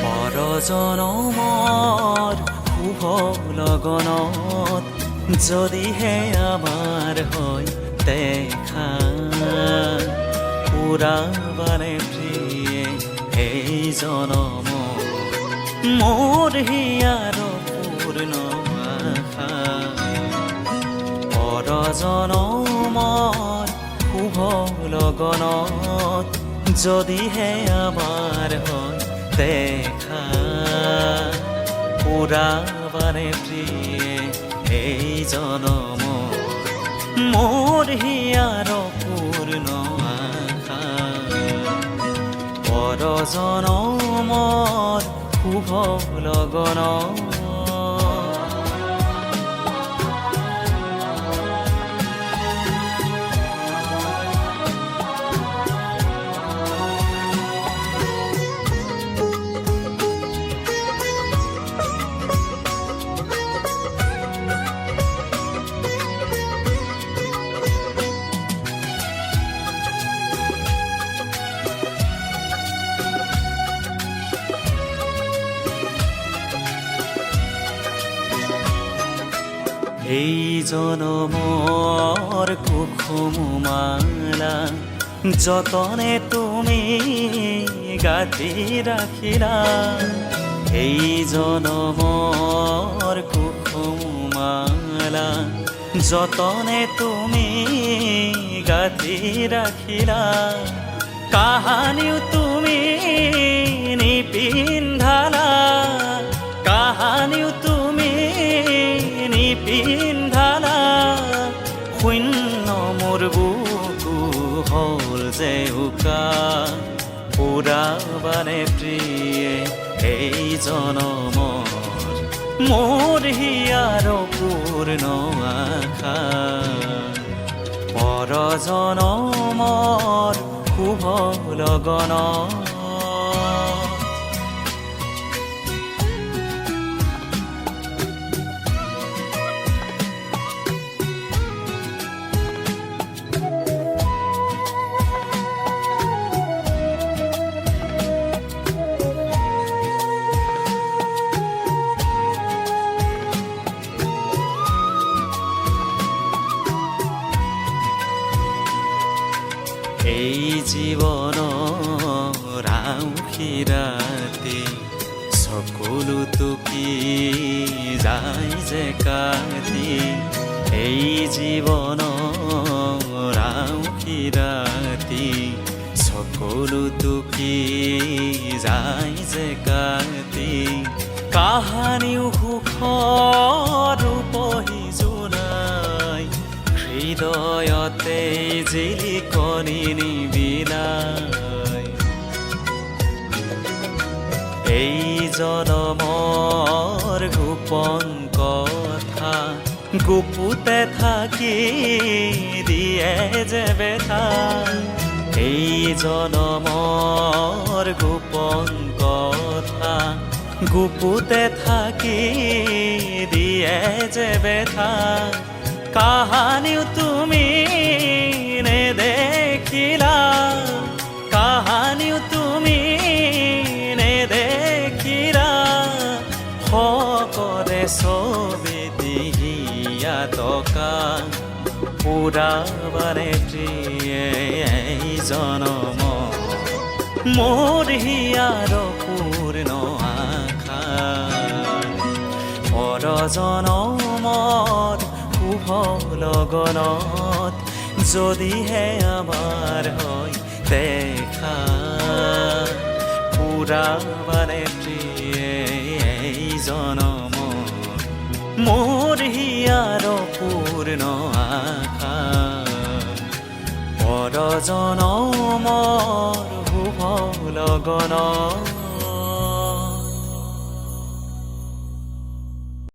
পৰজনমৰ শুভ লগনত যদিহে আমাৰ হয় দেখা পুৰাবানে প্ৰিয়ে এই জনম মোৰ হিয়াৰ পূৰ্ণ আশা পৰজনমৰ শুভ লগনত যদিহে আমাৰ হয় দেখা পুৰাবানে প্ৰিয়ে এই জনম মোৰ হিয়াৰ পূৰ্ণ আশা পৰজনমৰ শুভ লগনত এই জনমৰ কুসুম মালা যতনে তুমি গাঁঠি ৰাখিলা এই জনমৰ কুসুম মালা যতনে তুমি গাঁঠি ৰাখিলা কাহানিও তুমি নিপিন্ধালা কাহানিও তুমি নিপিন্ধালা শূন্য মোৰ বুকু হ'ল যে উকা পুৰাবানে প্ৰিয়ে এই জনমৰ মোৰ হিয়াৰ পূৰ্ণ আশা পৰজনমৰ শুভ লগনত এই জীৱনৰ আউসী ৰাতি সকলো টুকি যায় যে কাটি এই জীৱনৰ আউসী ৰাতি সকলো টুকি যায় যে কাটি কাহানিও সুখৰ ৰূপহী জোনাই হৃদয়তে জিলিকনি নিবিলাই এই জনমৰ গোপন কথা গুপুতে থাকি দিয়ে যে বেথা এই জনমৰ গোপন কথা গুপুতে থাকি দিয়ে যে বেথা কাহানিও তুমি নেদেখিলা কাহানিও তুমি নেদেখিলা সকলে ছবি দিহিয়া টকা পুৰাবানে প্ৰিয়ে এই জনম মোৰ হিয়াৰ পূৰ্ণ আশা পৰজনমৰ শুভ লগনত যদিহে আমাৰ হয় দেখা পুৰাবানে প্ৰিয়ে এই জনম মোৰ হিয়াৰ পূৰ্ণ আশা পৰজনমৰ শুভ লগনত